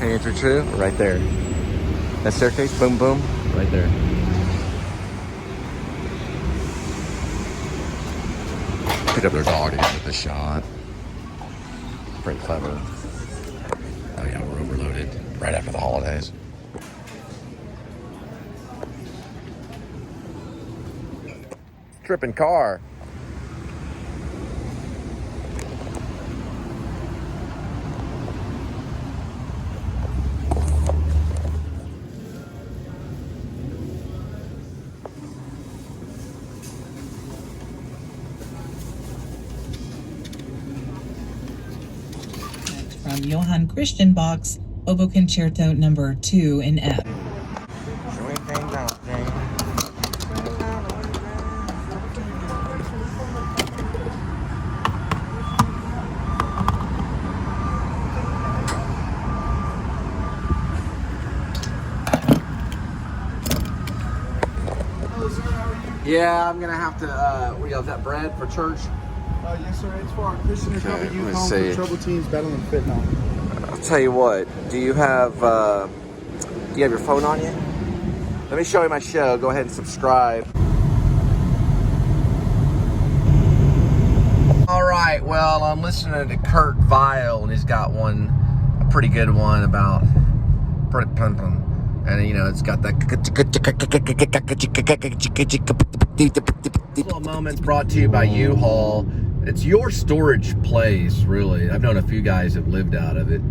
Entry 2, right there. That staircase, boom, boom, right there. Picked up their dog to get the shot. Pretty clever. Oh yeah, we're overloaded right after the holidays. Tripping car. From Johann Christian Bach's Oboe Concerto No. 2 in F. Yeah, I'm gonna have to. What is that bread for church? Yes, sir. It's for our Christian Recovery Youth Home for troubled teens battling fentanyl. I'll tell you what. Do you have your phone on you? Let me show you my show. Go ahead and subscribe. All right. Well, I'm listening to Kurt Vile, and he's got a pretty good one about and you know it's got that little moment brought to you by U-Haul. It's your storage place, really. I've known a few guys that have lived out of it.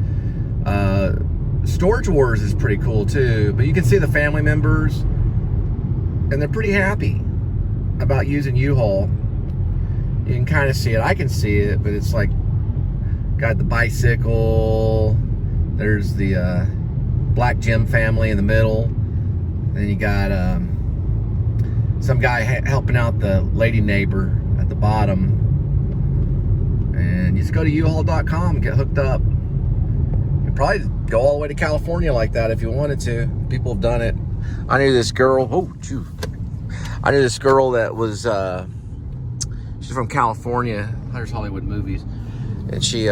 Storage Wars is pretty cool too, but you can see the family members, and they're pretty happy about using U-Haul. You can kind of see it. I can see it, but it's like got the bicycle. There's the Black Jim family in the middle. Then you got some guy helping out the lady neighbor at the bottom. And you just go to uhaul.com and get hooked up. You'd probably go all the way to California like that if you wanted to. People have done it. I knew this girl. I knew this girl that was she's from California. There's Hollywood movies. And she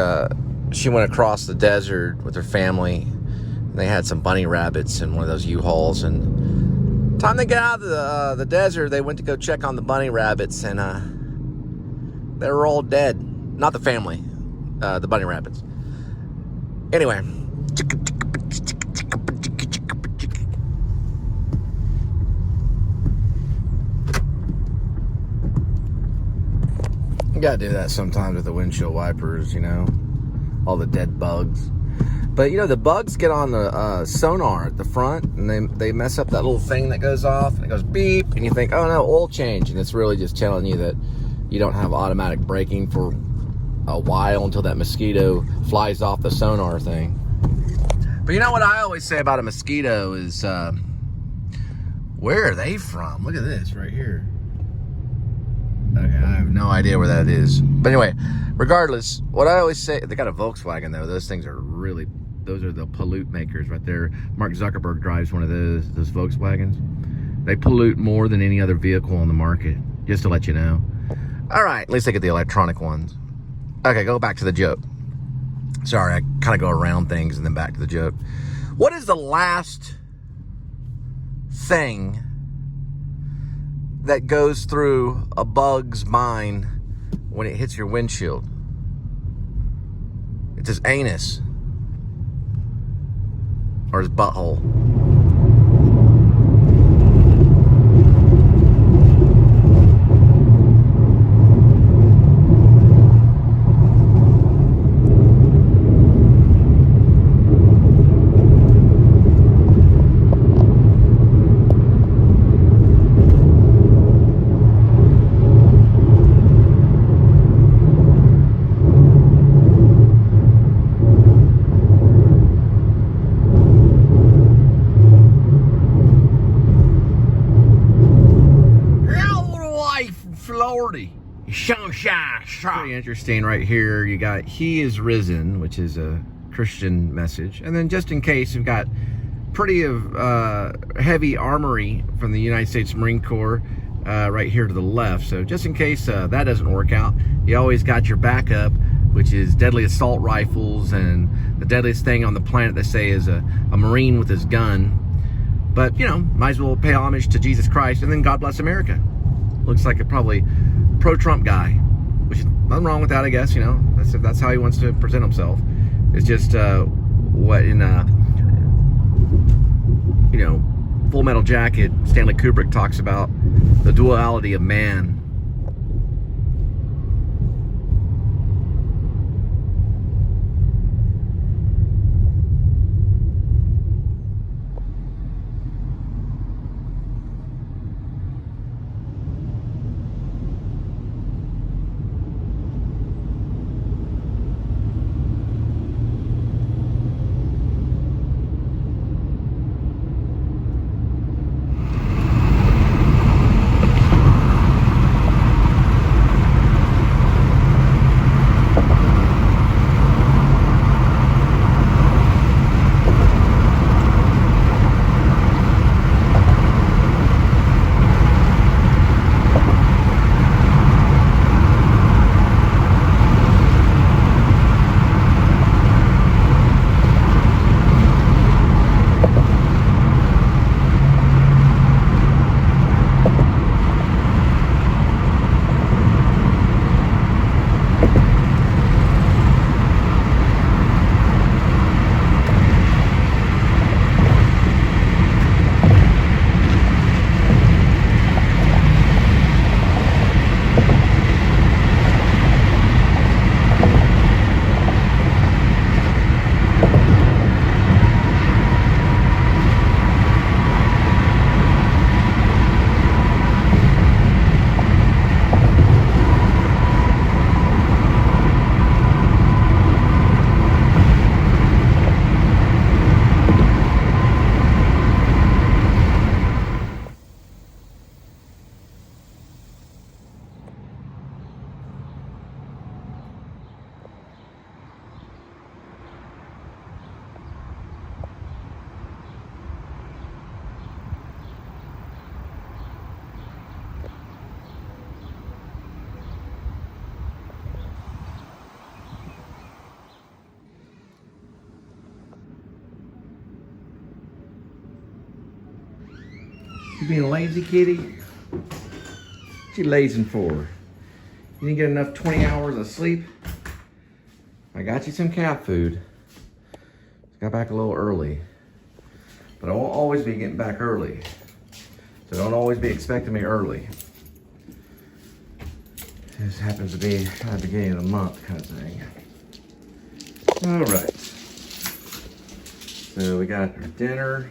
went across the desert with her family. And they had some bunny rabbits in one of those U-Hauls. And time they got out of the desert, they went to go check on the bunny rabbits, and they were all dead. Not the family, the bunny rabbits. Anyway. You gotta do that sometimes with the windshield wipers, you know. All the dead bugs. But, you know, the bugs get on the sonar at the front, and they mess up that little thing that goes off, and it goes beep, and you think, oh no, oil change. And it's really just telling you that you don't have automatic braking for a while until that mosquito flies off the sonar thing. But you know what I always say about a mosquito is, where are they from? Look at this right here. Okay, I have no idea where that is. But anyway, regardless, what I always say, they got a Volkswagen though. Those things are really, those are the pollute makers right there. Mark Zuckerberg drives one of those Volkswagens. They pollute more than any other vehicle on the market, just to let you know. All right, at least they get the electronic ones. Okay, go back to the joke. Sorry, I kind of go around things and then back to the joke. What is the last thing that goes through a bug's mind when it hits your windshield? It's his anus. Or his butthole. Pretty interesting right here. You got He Is Risen, which is a Christian message. And then just in case, we've got pretty heavy armory from the United States Marine Corps right here to the left. So just in case that doesn't work out, you always got your backup which is deadly assault rifles and the deadliest thing on the planet, they say, is a Marine with his gun. But, you know, might as well pay homage to Jesus Christ, and then God bless America. Looks like a probably pro-Trump guy, which is nothing wrong with that, I guess, you know. That's how he wants to present himself. It's just what in, you know, Full Metal Jacket, Stanley Kubrick talks about the duality of man. You being lazy, kitty? What you lazing for? You didn't get enough 20 hours of sleep? I got you some cat food. Got back a little early. But I won't always be getting back early. So don't always be expecting me early. This happens to be at the beginning of the month kind of thing. All right. So we got our dinner.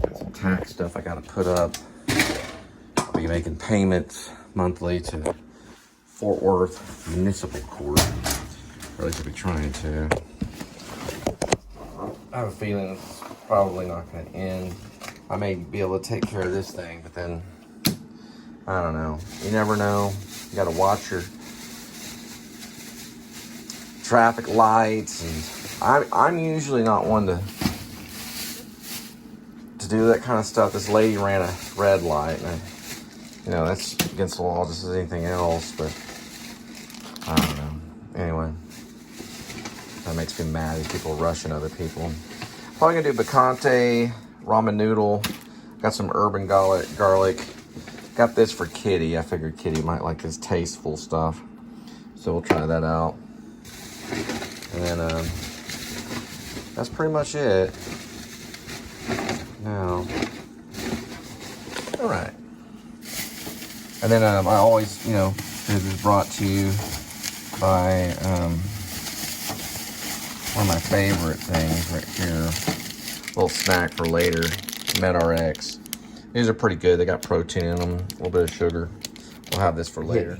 Got some tax stuff I gotta put up. I'll be making payments monthly to Fort Worth Municipal Court. Or at least I'll be trying to. I have a feeling it's probably not gonna end. I may be able to take care of this thing, but then, I don't know. You never know. You gotta watch your traffic lights, and I'm usually not one to do that kind of stuff. This lady ran a red light, and you know, that's against the law just as anything else, but I don't know. Anyway, that makes me mad, these people rushing other people. Probably gonna do picante, ramen noodle, got some urban garlic. Got this for Kitty. I figured Kitty might like this tasteful stuff, so we'll try that out. And then that's pretty much it. Now, all right. And then I always, you know, this is brought to you by one of my favorite things right here. A little snack for later, MedRx. These are pretty good. They got protein in them, a little bit of sugar. We'll have this for later.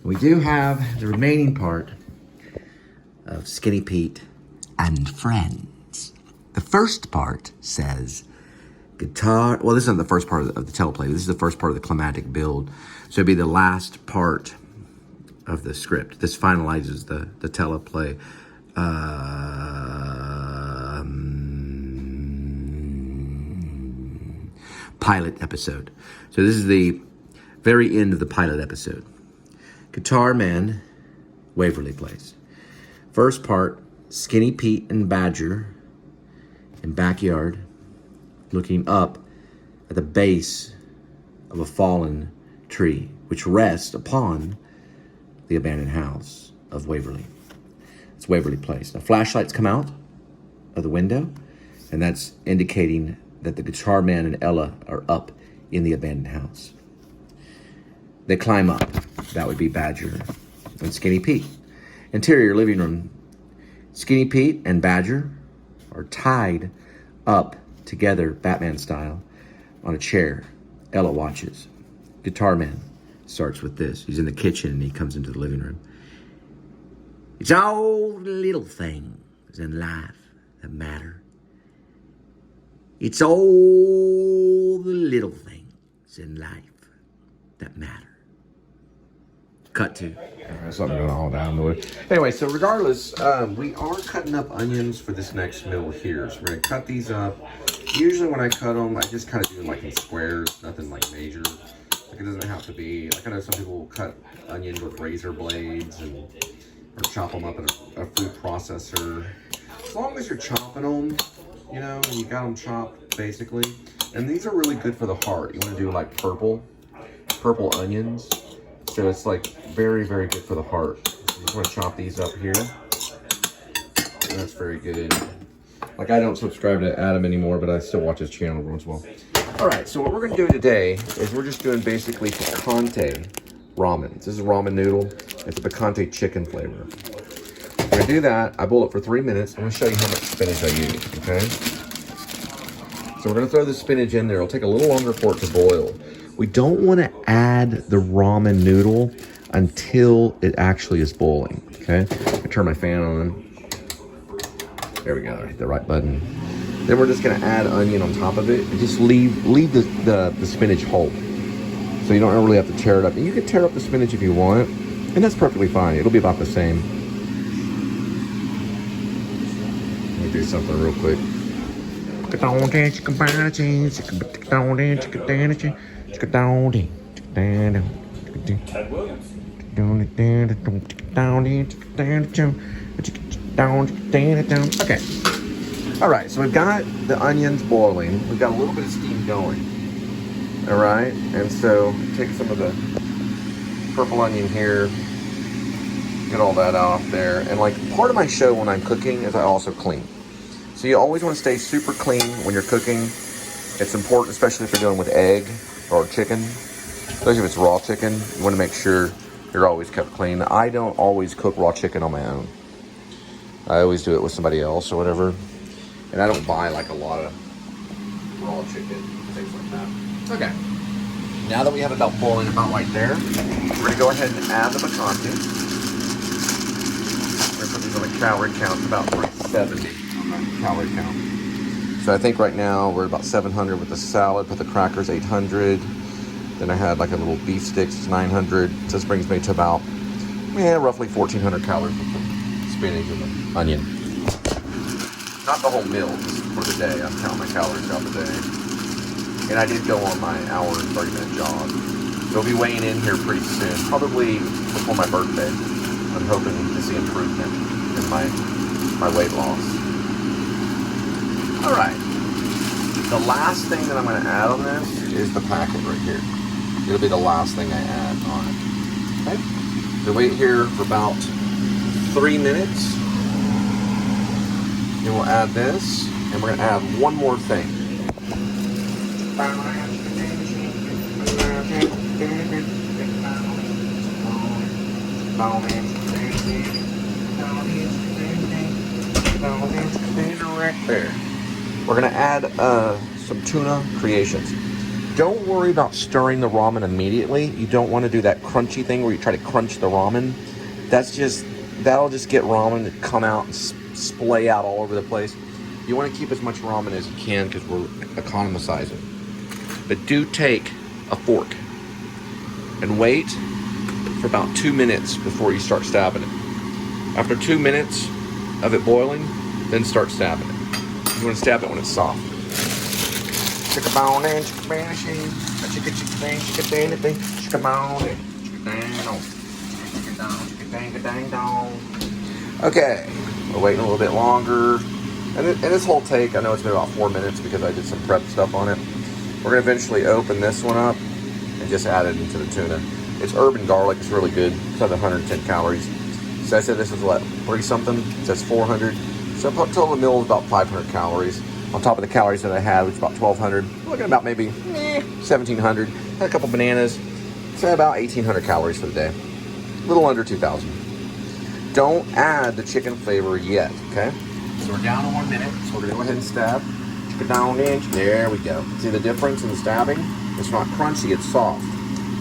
We do have the remaining part of Skinny Pete and Friends. The first part says guitar. Well, this isn't the first part of the teleplay. This is the first part of the climatic build. So it'd be the last part of the script. This finalizes the teleplay. Pilot episode. So this is the very end of the pilot episode. Guitar Man Waverly Place. First part, Skinny Pete and Badger in backyard looking up at the base of a fallen tree, which rests upon the abandoned house of Waverly. It's Waverly Place. Now, flashlights come out of the window, and that's indicating that the guitar man and Ella are up in the abandoned house. They climb up. That would be Badger and Skinny Pete. Interior living room. Skinny Pete and Badger are tied up together, Batman style, on a chair. Ella watches. Guitar man starts with this. He's in the kitchen and he comes into the living room. It's all the little things in life that matter. It's all the little things in life that matter. Cut to. Something going on down the way. Anyway, so regardless, we are cutting up onions for this next meal here. So we're going to cut these up. Usually when I cut them, I just kind of do them like in squares, nothing like major. Like it doesn't have to be, like I know some people will cut onions with razor blades or chop them up in a food processor. As long as you're chopping them, you know, and you got them chopped basically. And these are really good for the heart. You want to do like purple onions. So it's like very, very good for the heart. So you just want to chop these up here. And that's very good. Like I don't subscribe to Adam anymore, but I still watch his channel every once in a while. All right, so what we're gonna do today is we're just doing basically picante ramen. This is a ramen noodle. It's a picante chicken flavor. We're gonna do that. I boil it for 3 minutes. I'm gonna show you how much spinach I use, okay? So we're gonna throw the spinach in there. It'll take a little longer for it to boil. We don't want to add the ramen noodle until it actually is boiling, okay? I turn my fan on. There we go, hit the right button. Then we're just gonna add onion on top of it and just leave the spinach whole. So you don't really have to tear it up. And you can tear up the spinach if you want, and that's perfectly fine. It'll be about the same. Let me do something real quick. Ted Williams. Okay. All right, so we've got the onions boiling. We've got a little bit of steam going. All right, and so take some of the purple onion here, get all that off there. And like part of my show when I'm cooking is I also clean. So you always want to stay super clean when you're cooking. It's important, especially if you're dealing with egg or chicken, especially if it's raw chicken. You want to make sure you're always kept clean. I don't always cook raw chicken on my own. I always do it with somebody else or whatever. And I don't buy like a lot of raw chicken, things like that. Okay. Now that we have it about boiling about right there, we're going to go ahead and add the picante. We're going to put these on a calorie count. It's about 370 on the calorie count. So I think right now we're about 700 with the salad, with the crackers 800. Then I had like a little beef sticks, it's 900. So this brings me to about, roughly 1,400 calories with the spinach and the onion. Not the whole meal, just for the day. I'm counting my calories out the day. And I did go on my hour and 30-minute jog. So I'll be weighing in here pretty soon, probably before my birthday. I'm hoping to see improvement in my weight loss. All right, the last thing that I'm going to add on this is the packet right here. It'll be the last thing I add on it. Okay? So wait here for about 3 minutes. Then we'll add this, and we're going to add one more thing. Right there. We're gonna add some tuna creations. Don't worry about stirring the ramen immediately. You don't want to do that crunchy thing where you try to crunch the ramen. That'll just get ramen to come out and splay out all over the place. You want to keep as much ramen as you can because we're economizing. But do take a fork and wait for about 2 minutes before you start stabbing it. After 2 minutes of it boiling, then start stabbing it. You want to stab it when it's soft. Chicka bone and chicka bone, chicka bone, chicka bone, chicka down, chicka down. Dang-a-dang-dong. Okay, we're waiting a little bit longer. And this whole take, I know it's been about 4 minutes because I did some prep stuff on it. We're going to eventually open this one up and just add it into the tuna. It's urban garlic. It's really good. It's got 110 calories. So I said this was what, 3-something? It says 400. So total meal is about 500 calories. On top of the calories that I had, which is about 1,200. Looking at about maybe 1,700. Had a couple bananas. So about 1,800 calories for the day. A little under 2,000. Don't add the chicken flavor yet, okay? So we're down to 1 minute. So we're gonna go ahead and stab. Chicken down inch. There we go. See the difference in the stabbing? It's not crunchy, it's soft.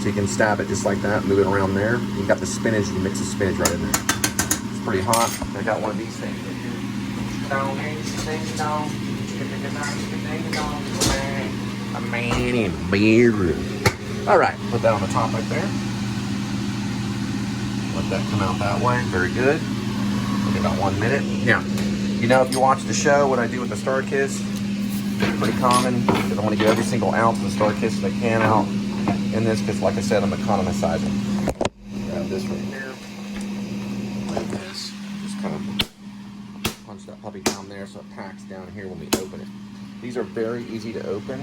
So you can stab it just like that, move it around there. You got the spinach, you can mix the spinach right in there. It's pretty hot. I got one of these things right here. Down inch, ding dong. A man in beer. All right, put that on the top right there. Let that come out that way. Very good. Okay, about 1 minute. Now, you know, if you watch the show, what I do with the Star Kiss, it's pretty common because I want to get every single ounce of the Star Kiss that I can out in this because, like I said, I'm economizing. Grab this right here. Like this. Just kind of punch that puppy down there so it packs down here when we open it. These are very easy to open.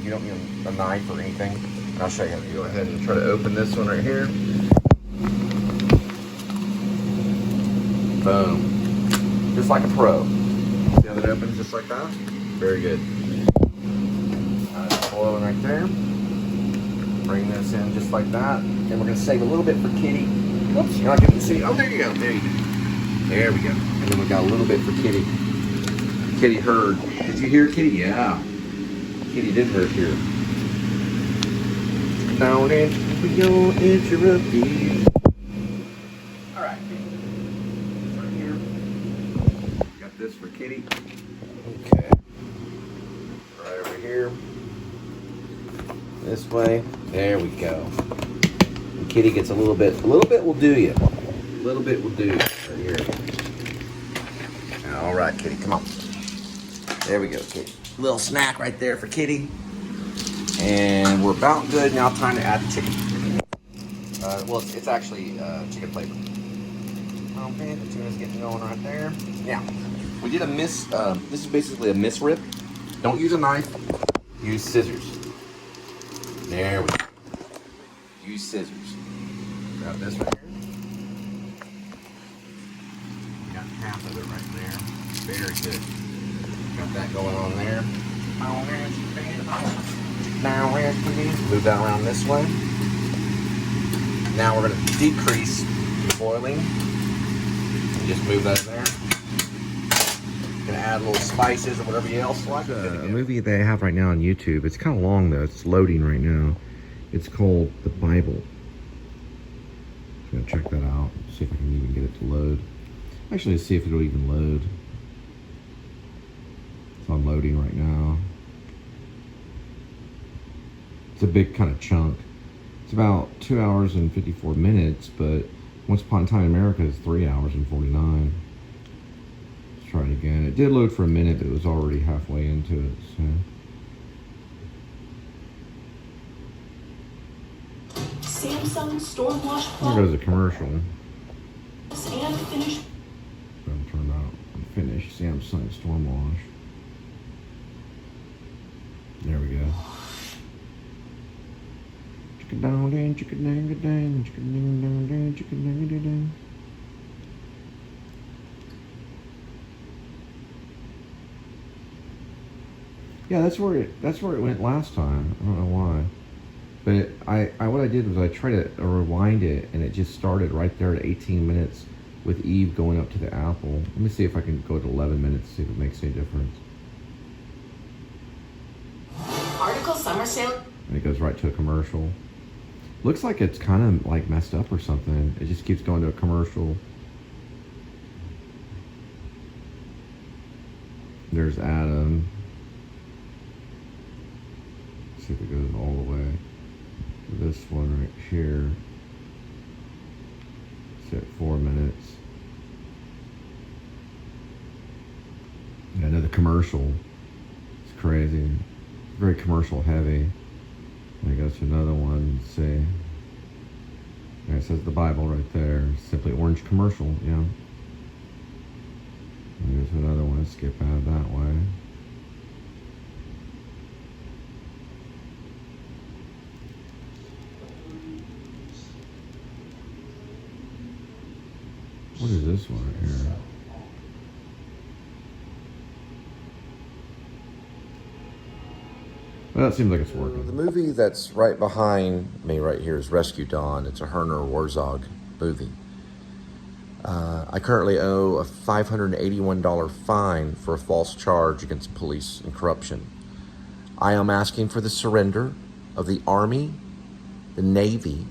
You don't need a knife or anything. And I'll show you how to go ahead and try to open this one right here. Boom. Just like a pro. See how that opens just like that? Very good. Boiling right there. Bring this in just like that. And we're going to save a little bit for Kitty. Whoops, you're not getting to see. Oh, there you go. There you go. There we go. And then we got a little bit for Kitty. Kitty heard. Did you hear Kitty? Yeah. Kitty did hear here. Down in, we go interrupt you. All right. Right here. Got this for Kitty. Okay. Right over here. This way. There we go. And Kitty gets a little bit will do you. A little bit will do you. Right here. All right, Kitty, come on. There we go, Kitty. Little snack right there for Kitty. And we're about good. Now time to add the chicken. Well, it's actually chicken flavor. Okay, the tuna's getting going right there. Now, we did a this is basically a misrip. Don't use a knife, use scissors. There we go. Use scissors. Grab this right here. We got half of it right there. Very good. Got that going on there. Now move that around this way. Now we're going to decrease the boiling. And just move that in there. Going to add little spices or whatever you else like. A movie they have right now on YouTube. It's kind of long though. It's loading right now. It's called The Bible. I'm going to check that out. See if I can even get it to load. Actually, see if it'll even load. It's unloading right now. It's a big kind of chunk. It's about 2 hours and 54 minutes, but Once Upon a Time in America is 3 hours and 49. Let's try it again. It did load for a minute, but it was already halfway into it, so. Samsung Stormwash Plus. There goes a commercial. And finish. Gonna turn out and finish Samsung Stormwash. There we go. Chicken down, dang, chicken dang, dang, chicken dang, dang, dang, chicken dang, dang, dang. Yeah, that's where it went last time. I don't know why. But what I did was I tried to rewind it, and it just started right there at 18 minutes with Eve going up to the apple. Let me see if I can go to 11 minutes, see if it makes any difference. Article summer sale. And it goes right to a commercial. Looks like it's kind of like messed up or something. It just keeps going to a commercial. There's Adam. Let's see if it goes all the way. This one right here. It's at 4 minutes. Yeah, another commercial. It's crazy. Very commercial heavy. And it goes to another one. Let's see. And it says the Bible right there. Simply Orange commercial, yeah. And there's another one. Skip out of that way. What is this one right here? Well, that seems like it's working. The movie that's right behind me right here is Rescue Dawn. It's a Herner Warzog movie. I currently owe a $581 fine for a false charge against police and corruption. I am asking for the surrender of the Army, the Navy,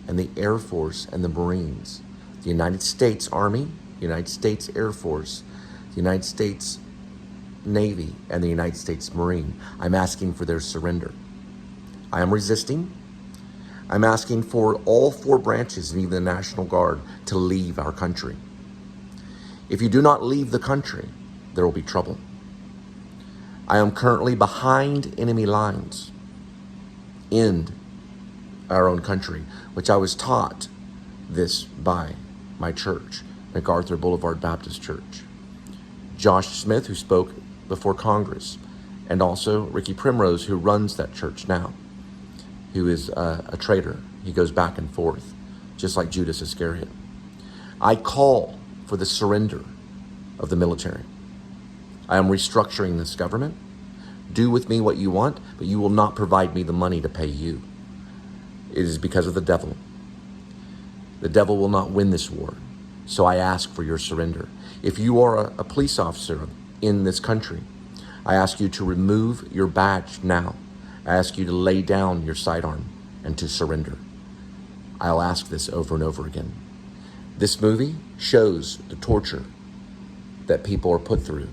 and the Air Force and the Marines. The United States Army, the United States Air Force, the United States Navy, and the United States Marine. I'm asking for their surrender. I am resisting. I'm asking for all 4 branches and even the National Guard to leave our country. If you do not leave the country, there will be trouble. I am currently behind enemy lines in our own country, which I was taught this by my church, MacArthur Boulevard Baptist Church. Josh Smith, who spoke before Congress, and also Ricky Primrose, who runs that church now, who is a traitor. He goes back and forth, just like Judas Iscariot. I call for the surrender of the military. I am restructuring this government. Do with me what you want, but you will not provide me the money to pay you. It is because of the devil. The devil will not win this war. So I ask for your surrender. If you are a police officer in this country, I ask you to remove your badge now. I ask you to lay down your sidearm and to surrender. I'll ask this over and over again. This movie shows the torture that people are put through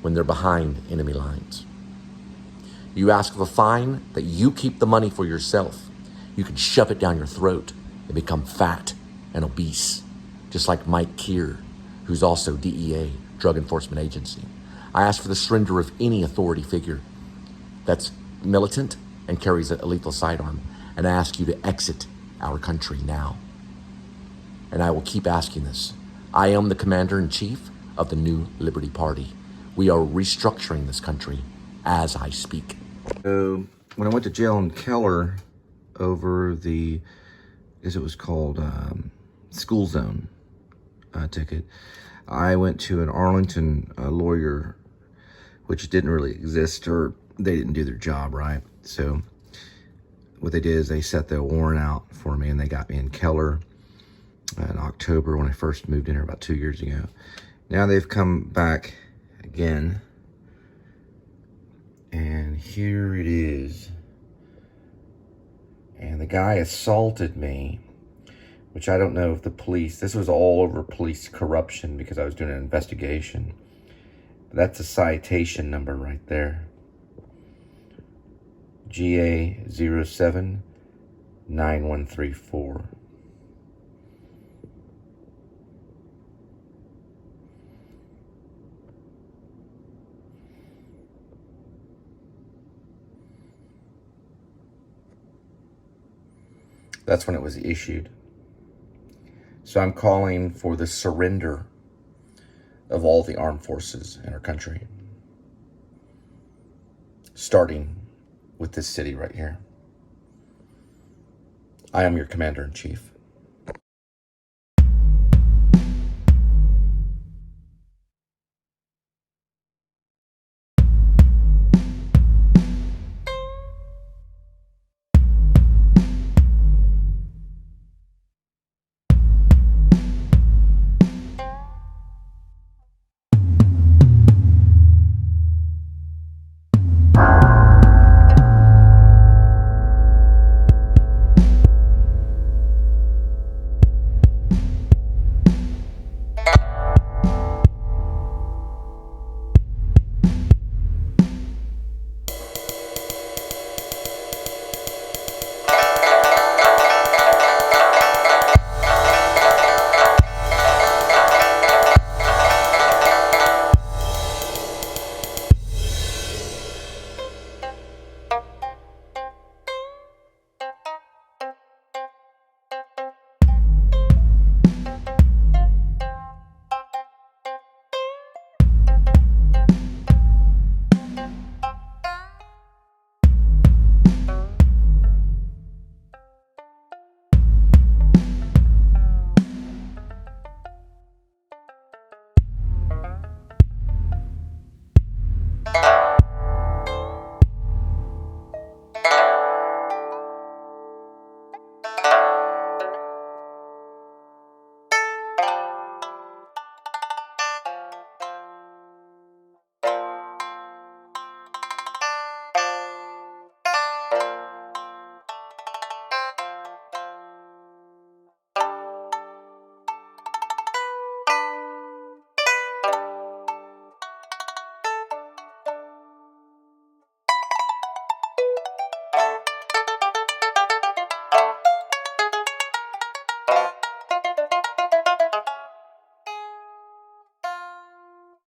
when they're behind enemy lines. You ask of a fine that you keep the money for yourself. You can shove it down your throat and become fat and obese, just like Mike Keir, who's also DEA, Drug Enforcement Agency. I ask for the surrender of any authority figure that's militant and carries a lethal sidearm, and I ask you to exit our country now. And I will keep asking this. I am the commander-in-chief of the New Liberty Party. We are restructuring this country as I speak. So when I went to jail in Keller over the, as it was called, school zone ticket, I went to an Arlington lawyer, which didn't really exist, or they didn't do their job right. So what they did is they set the warrant out for me, and they got me in Keller in October when I first moved in here about 2 years ago. Now they've come back again, and here it is. And the guy assaulted me, which I don't know if the police, this was all over police corruption because I was doing an investigation. That's a citation number right there. GA079134. That's when it was issued. So I'm calling for the surrender of all the armed forces in our country, starting with this city right here. I am your commander-in-chief.